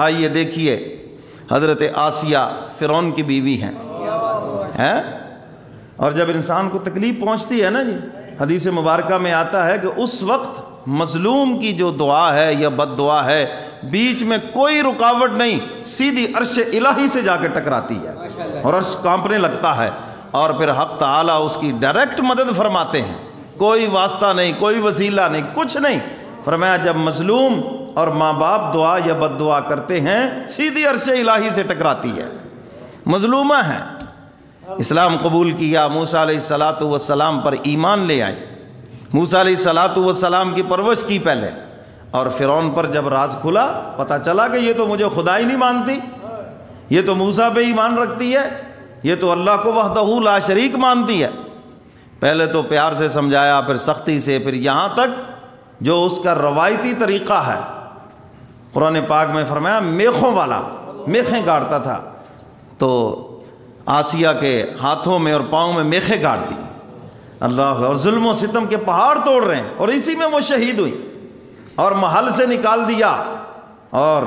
آئیے دیکھیے حضرت آسیہ فرعون کی بیوی ہیں، اور جب انسان کو تکلیف پہنچتی ہے نا جی، حدیث مبارکہ میں آتا ہے کہ اس وقت مظلوم کی جو دعا ہے یا بد دعا ہے بیچ میں کوئی رکاوٹ نہیں، سیدھی عرش الہی سے جا کے ٹکراتی ہے اور عرش کانپنے لگتا ہے، اور پھر حق تعالیٰ اس کی ڈائریکٹ مدد فرماتے ہیں، کوئی واسطہ نہیں، کوئی وسیلہ نہیں، کچھ نہیں۔ فرمایا جب مظلوم اور ماں باپ دعا یا بد دعا کرتے ہیں سیدھی عرش الہی سے ٹکراتی ہے۔ مظلومہ ہیں، اسلام قبول کیا، موسیٰ علیہ السلام پر ایمان لے آئے، موسیٰ علیہ السلام کی پرورش کی پہلے، اور فرعون پر جب راز کھلا پتہ چلا کہ یہ تو مجھے خدا ہی نہیں مانتی، یہ تو موسیٰ پہ ایمان رکھتی ہے، یہ تو اللہ کو وحدہ لا شریک مانتی ہے۔ پہلے تو پیار سے سمجھایا، پھر سختی سے، پھر یہاں تک جو اس کا روایتی طریقہ ہے، قرآن پاک میں فرمایا میخوں والا، میخیں گاڑتا تھا، تو آسیہ کے ہاتھوں میں اور پاؤں میں میخیں گاڑ دی، اللہ، اور ظلم و ستم کے پہاڑ توڑ رہے ہیں، اور اسی میں وہ شہید ہوئی، اور محل سے نکال دیا، اور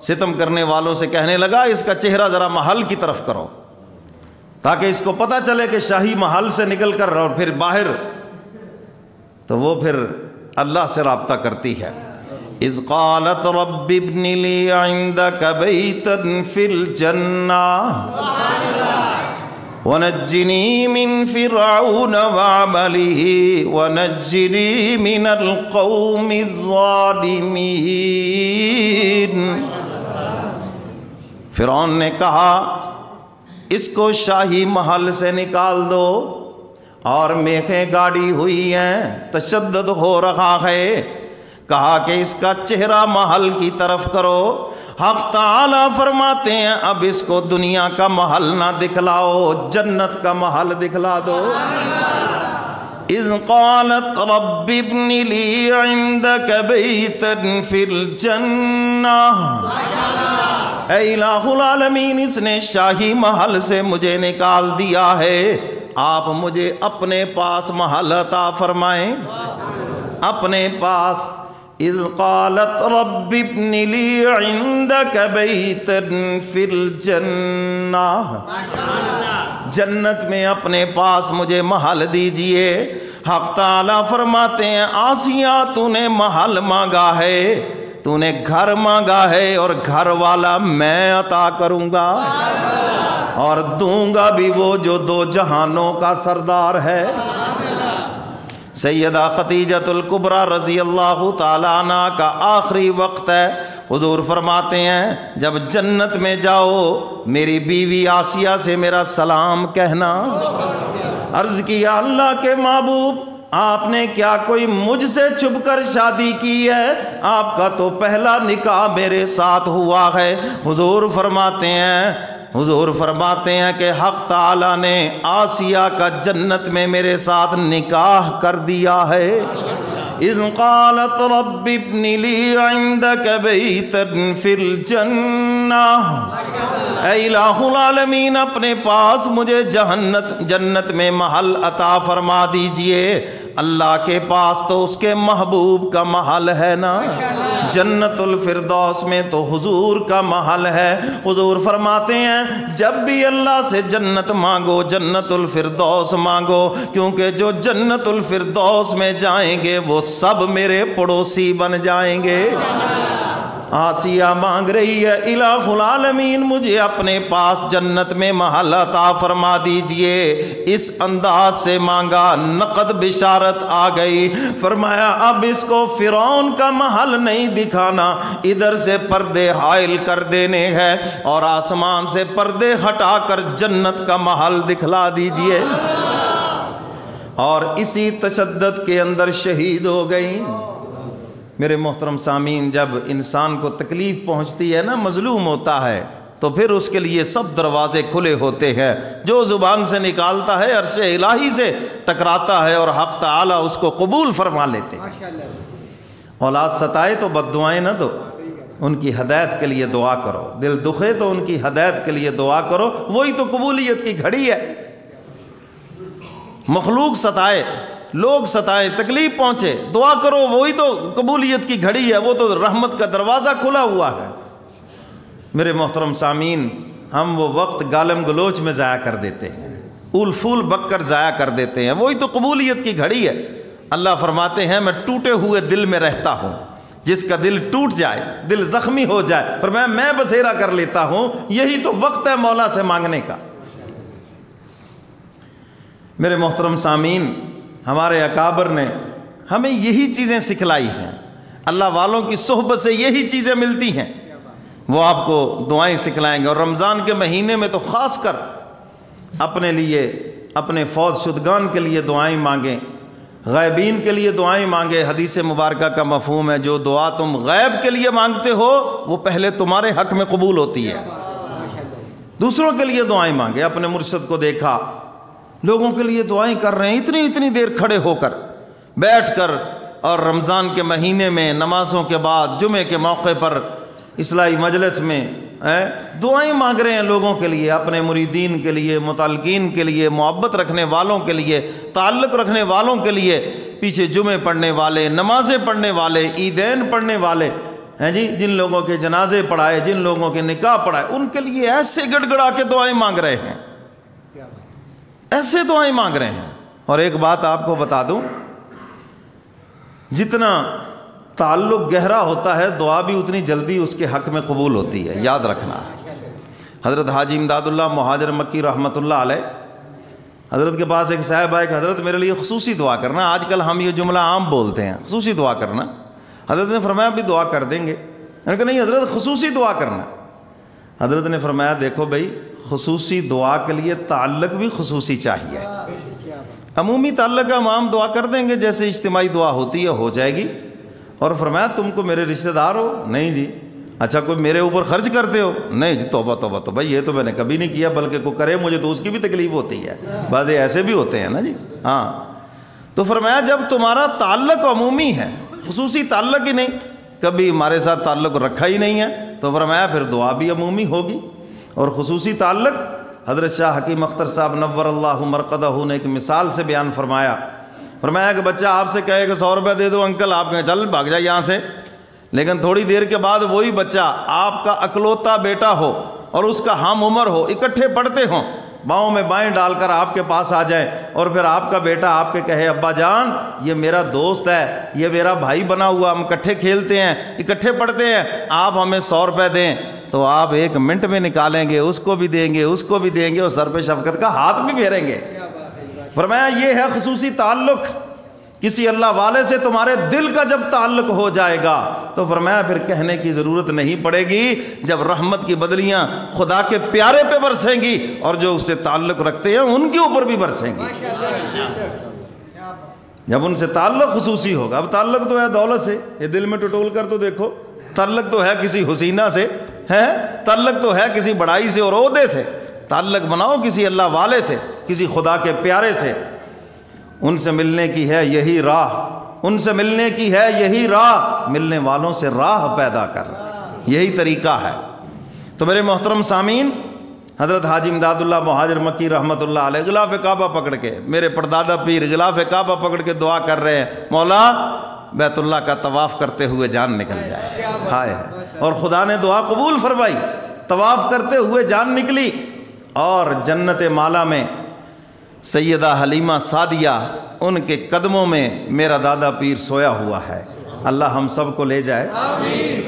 ستم کرنے والوں سے کہنے لگا اس کا چہرہ ذرا محل کی طرف کرو تاکہ اس کو پتہ چلے کہ شاہی محل سے نکل کر اور پھر باہر، تو وہ پھر اللہ سے رابطہ کرتی ہے۔ اذ قالت رب ابن لی عندک بیتا فی الجنہ ونجنی من فرعون وعملہ ونجنی من القوم الظالمین۔ فرعون نے کہا اس کو شاہی محل سے نکال دو، اور میخیں گاڑی ہوئی ہیں، تشدد ہو رہا ہے، کہا کہ اس کا چہرہ محل کی طرف کرو۔ حق تعالیٰ فرماتے ہیں اب اس کو دنیا کا محل نہ دکھلاؤ، جنت کا محل دکھلا دو۔ اذ قالت رب ابن لی عندک بیتا فی الجنہ، اے الہ العالمین، اس نے شاہی محل سے مجھے نکال دیا ہے، آپ مجھے اپنے پاس محل عطا فرمائیں، اپنے پاس۔ اذ قالت رب ابن لی عندک بیتا فی الجنہ، جنت میں اپنے پاس مجھے محل دیجئے۔ حق تعالیٰ فرماتے ہیں آسیہ تو نے محل مانگا ہے، تو نے گھر مانگا ہے، اور گھر والا میں عطا کروں گا، اور دوں گا بھی وہ جو دو جہانوں کا سردار ہے۔ سیدہ خدیجۃ الکبریٰ رضی اللہ تعالیٰ عنہ کا آخری وقت ہے، حضور فرماتے ہیں جب جنت میں جاؤ میری بیوی آسیہ سے میرا سلام کہنا۔ عرض کیا اللہ کے محبوب آپ نے کیا کوئی مجھ سے چھپ کر شادی کی ہے؟ آپ کا تو پہلا نکاح میرے ساتھ ہوا ہے۔ حضور فرماتے ہیں کہ حق تعالیٰ نے آسیہ کا جنت میں میرے ساتھ نکاح کر دیا ہے۔ اذ قالت رب ابن لی عندک بیتا فی الجنہ، اے الہ العالمین اپنے پاس مجھے جنت میں محل عطا فرما دیجئے۔ اللہ کے پاس تو اس کے محبوب کا محل ہے نا، جنت الفردوس میں تو حضور کا محل ہے۔ حضور فرماتے ہیں جب بھی اللہ سے جنت مانگو جنت الفردوس مانگو، کیونکہ جو جنت الفردوس میں جائیں گے وہ سب میرے پڑوسی بن جائیں گے۔ آسیہ مانگ رہی ہے الہ العالمین مجھے اپنے پاس جنت میں محل عطا فرما دیجئے۔ اس انداز سے مانگا، نقد بشارت آ گئی۔ فرمایا اب اس کو فرعون کا محل نہیں دکھانا، ادھر سے پردے حائل کر دینے ہیں اور آسمان سے پردے ہٹا کر جنت کا محل دکھلا دیجئے۔ اور اسی تشدد کے اندر شہید ہو گئی۔ میرے محترم سامعین، جب انسان کو تکلیف پہنچتی ہے نا، مظلوم ہوتا ہے، تو پھر اس کے لیے سب دروازے کھلے ہوتے ہیں۔ جو زبان سے نکالتا ہے عرش الہی سے ٹکراتا ہے اور حق تعالیٰ اس کو قبول فرما لیتے ہیں۔ اولاد ستائے تو بد دعائیں نہ دو، ان کی ہدایت کے لیے دعا کرو۔ دل دکھے تو ان کی ہدایت کے لیے دعا کرو، وہی تو قبولیت کی گھڑی ہے۔ مخلوق ستائے، لوگ ستائیں، تکلیف پہنچے، دعا کرو، وہی تو قبولیت کی گھڑی ہے، وہ تو رحمت کا دروازہ کھلا ہوا ہے۔ میرے محترم سامعین، ہم وہ وقت گالم گلوچ میں ضائع کر دیتے ہیں، اول پھول بک کر ضائع کر دیتے ہیں، وہی تو قبولیت کی گھڑی ہے۔ اللہ فرماتے ہیں میں ٹوٹے ہوئے دل میں رہتا ہوں، جس کا دل ٹوٹ جائے، دل زخمی ہو جائے، فرمایا میں بسیرا کر لیتا ہوں، یہی تو وقت ہے مولا سے مانگنے کا۔ میرے محترم سامعین، ہمارے اکابر نے ہمیں یہی چیزیں سکھلائی ہیں، اللہ والوں کی صحبت سے یہی چیزیں ملتی ہیں، وہ آپ کو دعائیں سکھلائیں گے۔ اور رمضان کے مہینے میں تو خاص کر اپنے لیے، اپنے فوت شدگان کے لیے دعائیں مانگیں، غائبین کے لیے دعائیں مانگیں۔ حدیث مبارکہ کا مفہوم ہے جو دعا تم غیب کے لیے مانگتے ہو وہ پہلے تمہارے حق میں قبول ہوتی ہے۔ دوسروں کے لیے دعائیں مانگیں۔ اپنے مرشد کو دیکھا لوگوں کے لیے دعائیں کر رہے ہیں، اتنی دیر کھڑے ہو کر، بیٹھ کر، اور رمضان کے مہینے میں نمازوں کے بعد جمعے کے موقع پر اصلاحی مجلس میں دعائیں مانگ رہے ہیں لوگوں کے لیے، اپنے مریدین کے لیے، متعلقین کے لیے، محبت رکھنے والوں کے لیے، تعلق رکھنے والوں کے لیے، پیچھے جمعے پڑھنے والے، نمازیں پڑھنے والے، عیدین پڑھنے والے ہیں جی، جن لوگوں کے جنازے پڑھائے، جن لوگوں کے نکاح پڑھائے، ان کے لیے ایسے گڑ گڑا کے دعائیں مانگ رہے ہیں، ایسے دعائیں مانگ رہے ہیں۔ اور ایک بات آپ کو بتا دوں، جتنا تعلق گہرا ہوتا ہے دعا بھی اتنی جلدی اس کے حق میں قبول ہوتی ہے، یاد رکھنا۔ حضرت حاجی امداد اللہ مہاجر مکی رحمۃ اللہ علیہ، حضرت کے پاس ایک صاحب آئے کہ حضرت میرے لیے خصوصی دعا کرنا۔ آج کل ہم یہ جملہ عام بولتے ہیں، خصوصی دعا کرنا۔ حضرت نے فرمایا بھی دعا کر دیں گے۔ میں نے کہا نہیں حضرت، خصوصی دعا کرنا۔ حضرت نے فرمایا دیکھو بھائی، خصوصی دعا کے لیے تعلق بھی خصوصی چاہیے۔ عمومی تعلق ہم عام دعا کر دیں گے، جیسے اجتماعی دعا ہوتی ہے ہو جائے گی۔ اور فرمایا تم کو میرے رشتہ دار ہو؟ نہیں جی۔ اچھا کوئی میرے اوپر خرچ کرتے ہو؟ نہیں جی۔ توبہ توبہ، تو بھائی یہ تو میں نے کبھی نہیں کیا، بلکہ کوئی کرے مجھے تو اس کی بھی تکلیف ہوتی ہے، بعض ایسے بھی ہوتے ہیں نا جی۔ ہاں، تو فرمایا جب تمہارا تعلق عمومی ہے، خصوصی تعلق ہی نہیں، کبھی ہمارے ساتھ تعلق رکھا ہی نہیں ہے، تو فرمایا پھر دعا بھی عمومی ہوگی۔ اور خصوصی تعلق حضرت شاہ حکیم اختر صاحب نور اللہ مرقدہ نے ایک مثال سے بیان فرمایا۔ فرمایا کہ بچہ آپ سے کہے کہ 100 روپے دے دو انکل، آپ کہیں چل بھاگ جائے یہاں سے، لیکن تھوڑی دیر کے بعد وہی بچہ آپ کا اکلوتا بیٹا ہو اور اس کا ہم عمر ہو، اکٹھے پڑھتے ہوں، باؤں میں بائیں ڈال کر آپ کے پاس آ جائیں، اور پھر آپ کا بیٹا آپ کے کہے ابا جان یہ میرا دوست ہے، یہ میرا بھائی بنا ہوا، ہم اکٹھے کھیلتے ہیں، اکٹھے پڑھتے ہیں، آپ ہمیں 100 روپے دیں، تو آپ 1 منٹ میں نکالیں گے، اس کو بھی دیں گے، اس کو بھی دیں گے، اور سر پہ شفقت کا ہاتھ بھی پھیریں گے۔ فرمایا یہ ہے خصوصی تعلق۔ کسی اللہ والے سے تمہارے دل کا جب تعلق ہو جائے گا تو فرمایا پھر کہنے کی ضرورت نہیں پڑے گی، جب رحمت کی بدلیاں خدا کے پیارے پہ برسیں گی اور جو اس سے تعلق رکھتے ہیں ان کے اوپر بھی برسیں گی، جب ان سے تعلق خصوصی ہوگا۔ اب تعلق تو ہے دولت سے، یہ دل میں ٹٹول کر تو دیکھو، تعلق تو ہے کسی حسینہ سے، ہے تعلق تو ہے کسی بڑائی سے اور عہدے سے، تعلق بناؤ کسی اللہ والے سے، کسی خدا کے پیارے سے۔ ان سے ملنے کی ہے یہی راہ، ان سے ملنے کی ہے یہی راہ، ملنے والوں سے راہ پیدا کر، یہی طریقہ ہے۔ تو میرے محترم سامعین، حضرت حاجی امداد اللہ مہاجر مکی رحمۃ اللہ علیہ غلاف کعبہ پکڑ کے، میرے پردادا پیر غلاف کعبہ پکڑ کے دعا کر رہے ہیں، مولا بیت اللہ کا طواف کرتے ہوئے جان نکل جائے، ہائے، اور خدا نے دعا قبول فرمائی، طواف کرتے ہوئے جان نکلی، اور جنت مالا میں سیدہ حلیمہ سعدیہ ان کے قدموں میں میرا دادا پیر سویا ہوا ہے۔ اللہ ہم سب کو لے جائے،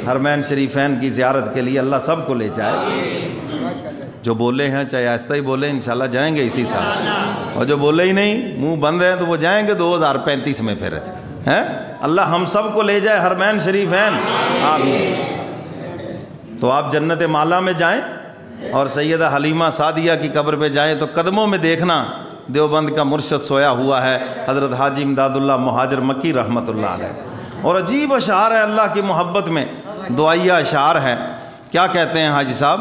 حرمین شریفین کی زیارت کے لیے اللہ سب کو لے جائے۔ جو بولے ہیں چاہے آہستہ ہی بولے، انشاءاللہ جائیں گے اسی سال، اور جو بولے ہی نہیں منہ بند ہیں تو وہ جائیں گے 2035 میں پھر، ہیں اللہ ہم سب کو لے جائے حرمین شریفین، آمین۔ تو آپ جنت مالا میں جائیں اور سیدہ حلیمہ سعدیہ کی قبر پہ جائیں تو قدموں میں دیکھنا دیوبند کا مرشد سویا ہوا ہے، حضرت حاجی امداد اللہ مہاجر مکی رحمۃ اللہ علیہ۔ اور عجیب اشعار ہے اللہ کی محبت میں، دعائیہ اشعار ہیں۔ کیا کہتے ہیں حاجی صاحب؟